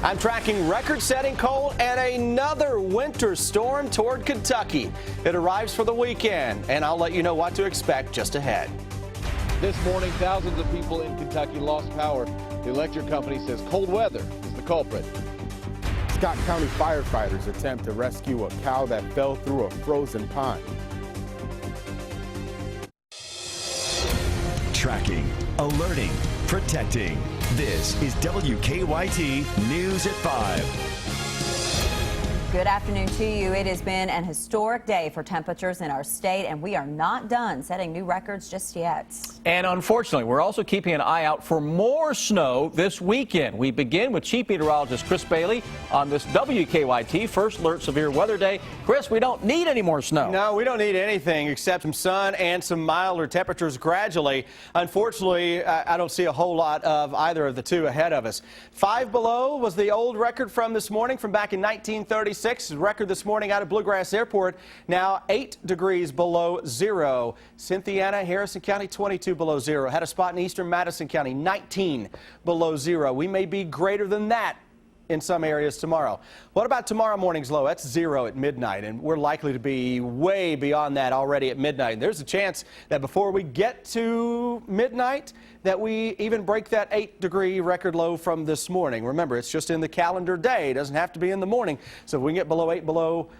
I'm tracking record-setting cold and another winter storm toward Kentucky. It arrives for the weekend, and I'll let you know what to expect just ahead. This morning, thousands of people in Kentucky lost power. The electric company says cold weather is the culprit. Scott County firefighters attempt to rescue a cow that fell through a frozen pond. Tracking, alerting, protecting. This is WKYT News at 5. Good afternoon to you. It has been an historic day for temperatures in our state, and we are not done setting new records just yet. And unfortunately, we're also keeping an eye out for more snow this weekend. We begin with Chief Meteorologist Chris Bailey on this WKYT First Alert Severe Weather Day. Chris, we don't need any more snow. No, we don't need anything except some sun and some milder temperatures gradually. Unfortunately, I don't see a whole lot of either of the two ahead of us. 5 below was the old record from this morning, from back in 1936. Record this morning out of Bluegrass Airport, now 8 degrees below zero. Cynthiana, Harrison County, 22 below zero. Had a spot in eastern Madison County, 19 below zero. We may be greater than that in some areas tomorrow. What about tomorrow morning's low? That's 0 at midnight, and we're likely to be way beyond that already at midnight. And there's a chance that before we get to midnight that we even break that 8-degree record low from this morning. Remember, it's just in the calendar day. It doesn't have to be in the morning. So if we can get below 8 below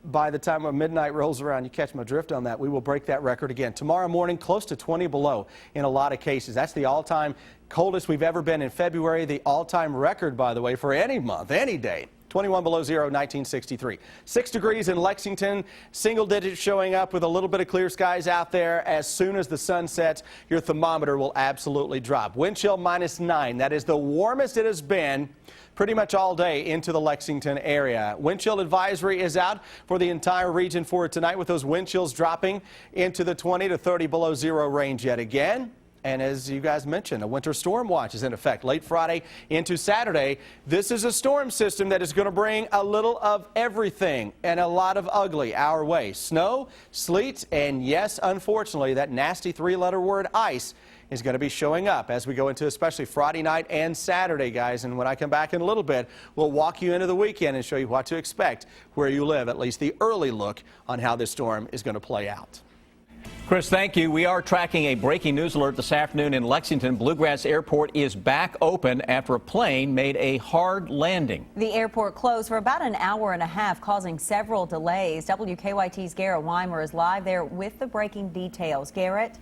by the time midnight rolls around, you catch my drift on that, we will break that record again. Tomorrow morning, close to 20 below in a lot of cases. That's the all-time coldest we've ever been in February, the all-time record, by the way, for any month, any day. 21 below zero, 1963. 6 degrees in Lexington, single digits showing up with a little bit of clear skies out there. As soon as the sun sets, your thermometer will absolutely drop. Wind chill -9. That is the warmest it has been pretty much all day into the Lexington area. Wind chill advisory is out for the entire region for tonight, with those wind chills dropping into the 20 to 30 below zero range yet again. And as you guys mentioned, a winter storm watch is in effect late Friday into Saturday. This is a storm system that is going to bring a little of everything and a lot of ugly our way. Snow, sleet, and yes, unfortunately, that nasty 3-letter word ice is going to be showing up as we go into especially Friday night and Saturday, guys. And when I come back in a little bit, we'll walk you into the weekend and show you what to expect where you live, at least the early look on how this storm is going to play out. Chris, thank you. We are tracking a breaking news alert this afternoon in Lexington. Bluegrass Airport is back open after a plane made a hard landing. The airport closed for about an hour and a half, causing several delays. WKYT's Garrett Weimer is live there with the breaking details. Garrett?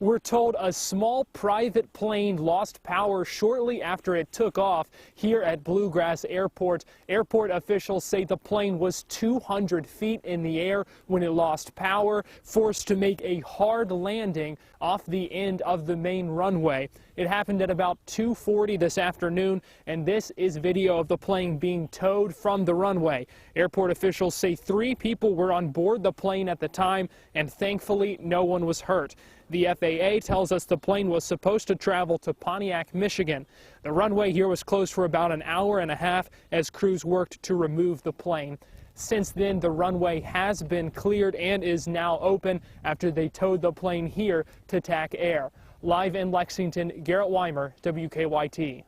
We're told a small private plane lost power shortly after it took off here at Bluegrass Airport. Airport officials say the plane was 200 feet in the air when it lost power, forced to make a hard landing off the end of the main runway. It happened at about 2:40 this afternoon, and this is video of the plane being towed from the runway. Airport officials say 3 people were on board the plane at the time, and thankfully no one was hurt. The FAA tells us the plane was supposed to travel to Pontiac, Michigan. The runway here was closed for about an hour and a half as crews worked to remove the plane. Since then, the runway has been cleared and is now open after they towed the plane here to TAC Air. Live in Lexington, Garrett Weimer, WKYT.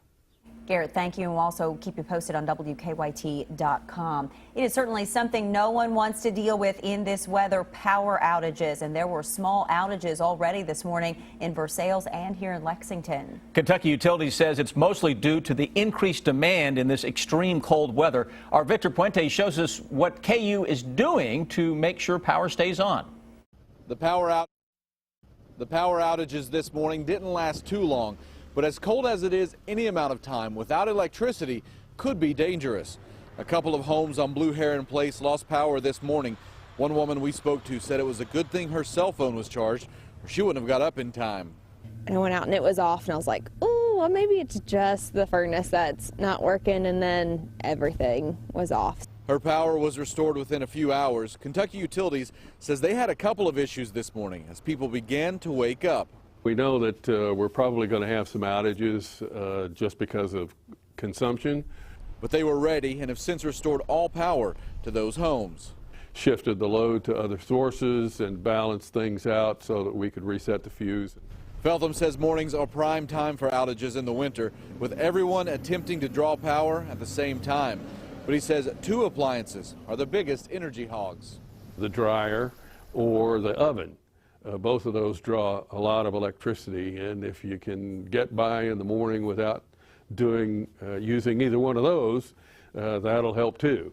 Garrett, thank you, and we'll also keep you posted on WKYT.com. It is certainly something no one wants to deal with in this weather, power outages, and there were small outages already this morning in Versailles and here in Lexington. Kentucky Utilities says it's mostly due to the increased demand in this extreme cold weather. Our Victor Puente shows us what KU is doing to make sure power stays on. The power outages this morning didn't last too long. But as cold as it is, any amount of time without electricity could be dangerous. A couple of homes on Blue Heron Place lost power this morning. One woman we spoke to said it was a good thing her cell phone was charged, or she wouldn't have got up in time. And I went out and it was off, and I was like, oh, well, maybe it's just the furnace that's not working, and then everything was off. Her power was restored within a few hours. Kentucky Utilities says they had a couple of issues this morning as people began to wake up. We know that we're probably going to have some outages just because of consumption. But they were ready and have since restored all power to those homes. Shifted the load to other sources and balanced things out so that we could reset the fuse. Feltham says mornings are prime time for outages in the winter, with everyone attempting to draw power at the same time. But he says 2 appliances are the biggest energy hogs. The dryer or the oven. Both of those draw a lot of electricity, and if you can get by in the morning without using either one of those, that'll help too.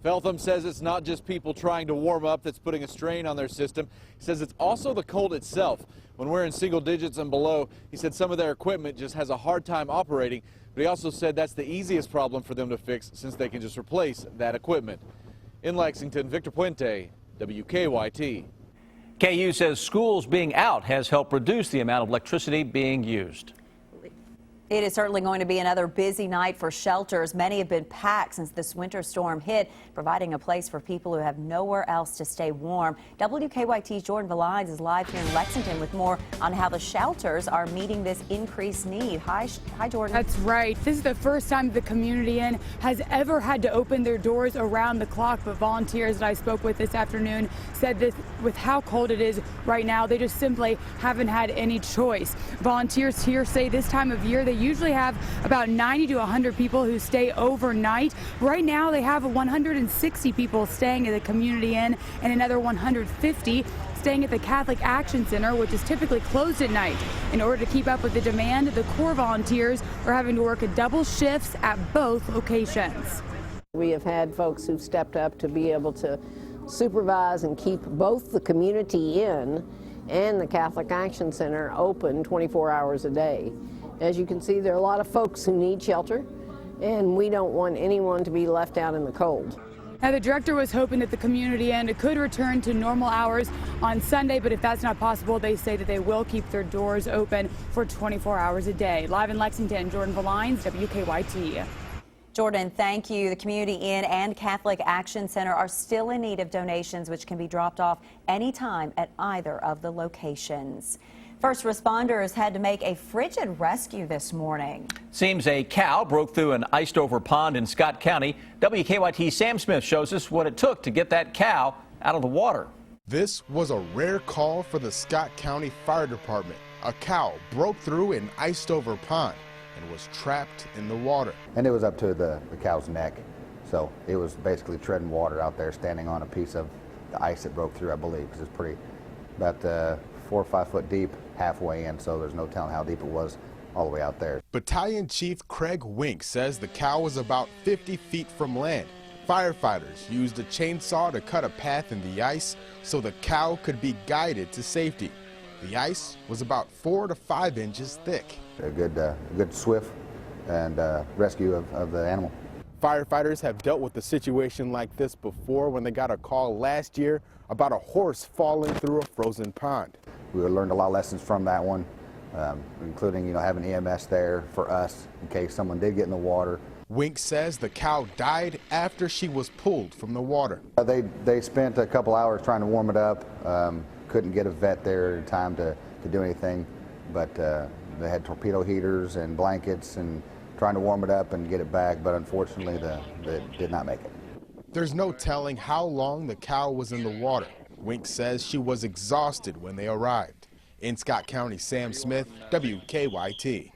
Feltham says it's not just people trying to warm up that's putting a strain on their system. He says it's also the cold itself. When we're in single digits and below, he said some of their equipment just has a hard time operating, but he also said that's the easiest problem for them to fix since they can just replace that equipment. In Lexington, Victor Puente, WKYT. KU says schools being out has helped reduce the amount of electricity being used. It is certainly going to be another busy night for shelters. Many have been packed since this winter storm hit, providing a place for people who have nowhere else to stay warm. WKYT's Jordan Valines is live here in Lexington with more on how the shelters are meeting this increased need. Hi, Jordan. That's right. This is the first time the Community Inn has ever had to open their doors around the clock, but volunteers that I spoke with this afternoon said this, with how cold it is right now, they just simply haven't had any choice. Volunteers here say this time of year they usually have about 90 to 100 people who stay overnight. Right now they have 160 people staying at the Community Inn and another 150 staying at the Catholic Action Center, which is typically closed at night. In order to keep up with the demand, the Corps volunteers are having to work double shifts at both locations. We have had folks who've stepped up to be able to supervise and keep both the Community Inn and the Catholic Action Center open 24 hours a day. As you can see, there are a lot of folks who need shelter, and we don't want anyone to be left out in the cold. Now, the director was hoping that the Community Inn could return to normal hours on Sunday, but if that's not possible, they say that they will keep their doors open for 24 hours a day. Live in Lexington, Jordan Valines, WKYT. Jordan, thank you. The Community Inn and Catholic Action Center are still in need of donations, which can be dropped off anytime at either of the locations. First responders had to make a frigid rescue this morning. Seems a cow broke through an iced-over pond in Scott County. WKYT's Sam Smith shows us what it took to get that cow out of the water. This was a rare call for the Scott County Fire Department. A cow broke through an iced-over pond and was trapped in the water. And it was up to the cow's neck, so it was basically treading water out there, standing on a piece of the ice that broke through, I believe, because it's pretty about 4 or 5 foot deep halfway in, so there's no telling how deep it was all the way out there. Battalion Chief Craig Wink says the cow was about 50 feet from land. Firefighters used a chainsaw to cut a path in the ice so the cow could be guided to safety. The ice was about 4 to 5 inches thick. A good swift and rescue of the animal. Firefighters have dealt with a situation like this before when they got a call last year about a horse falling through a frozen pond. We learned a lot of lessons from that one, including having EMS there for us in case someone did get in the water. Wink says the cow died after she was pulled from the water. They spent a couple hours trying to warm it up. Couldn't get a vet there in time to do anything, but they had torpedo heaters and blankets and trying to warm it up and get it back, but unfortunately they did not make it. There's no telling how long the cow was in the water. Wink says she was exhausted when they arrived. In Scott County, Sam Smith, WKYT.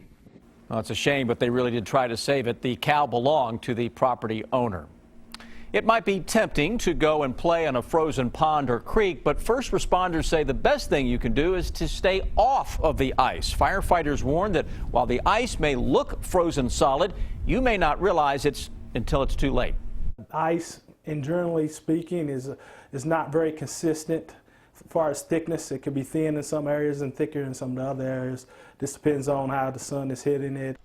Well, it's a shame, but they really did try to save it. The cow belonged to the property owner. It might be tempting to go and play in a frozen pond or creek, but first responders say the best thing you can do is to stay off of the ice. Firefighters warn that while the ice may look frozen solid, you may not realize until it's too late. Ice, and generally speaking, is not very consistent. As far as thickness, it could be thin in some areas and thicker in some of the other areas. This depends on how the sun is hitting it.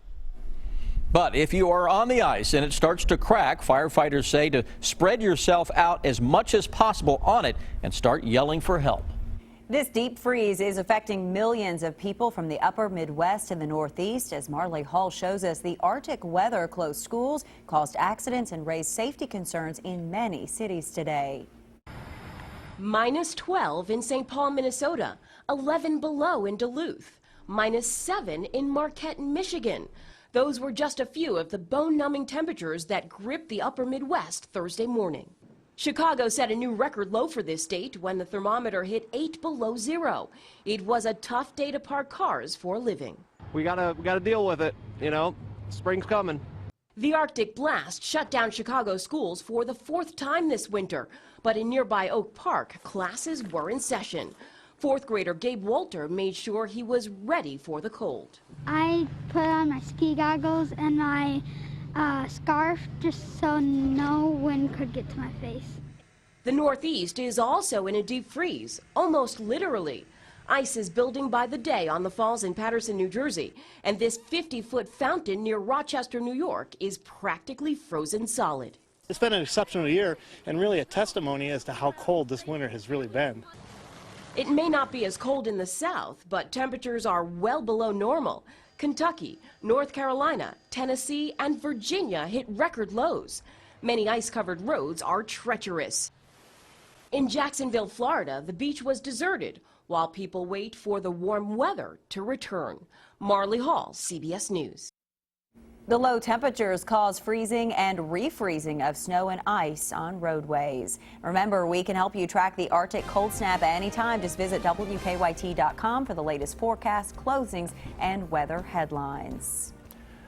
But if you are on the ice and it starts to crack, firefighters say to spread yourself out as much as possible on it and start yelling for help. This deep freeze is affecting millions of people from the upper Midwest and the Northeast. As Marley Hall shows us, the Arctic weather closed schools, caused accidents, and raised safety concerns in many cities today. Minus 12 in St. Paul, Minnesota, 11 below in Duluth, minus 7 in Marquette, Michigan. Those were just a few of the bone-numbing temperatures that gripped the upper Midwest Thursday morning. Chicago set a new record low for this date when the thermometer hit 8 below zero. It was a tough day to park cars for a living. We gotta deal with it, you know, spring's coming. The Arctic blast shut down Chicago schools for the 4th time this winter, but in nearby Oak Park, classes were in session. 4th grader Gabe Walter made sure he was ready for the cold. I put on my ski goggles and my scarf just so no wind could get to my face. The Northeast is also in a deep freeze, almost literally. Ice is building by the day on the falls in Paterson, New Jersey, and this 50-foot fountain near Rochester, New York is practically frozen solid. It's been an exceptional year and really a testimony as to how cold this winter has really been. It may not be as cold in the south, but temperatures are well below normal. Kentucky, North Carolina, Tennessee, and Virginia hit record lows. Many ice-covered roads are treacherous. In Jacksonville, Florida, the beach was deserted while people wait for the warm weather to return. Marley Hall, CBS News. The low temperatures cause freezing and refreezing of snow and ice on roadways. Remember, we can help you track the Arctic cold snap anytime. Just visit WKYT.com for the latest forecast, closings, and weather headlines.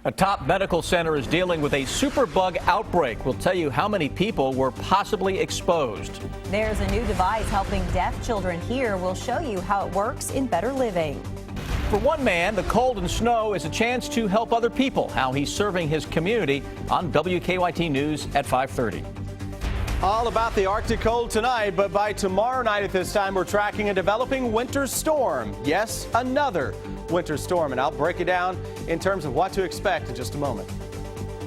A top medical center is dealing with a superbug outbreak. We'll tell you how many people were possibly exposed. There's a new device helping deaf children hear. We'll show you how it works in Better Living. For one man, the cold and snow is a chance to help other people. How he's serving his community on WKYT News at 5:30. All about the Arctic cold tonight, but by tomorrow night at this time, we're tracking a developing winter storm. Yes, another winter storm, and I'll break it down in terms of what to expect in just a moment.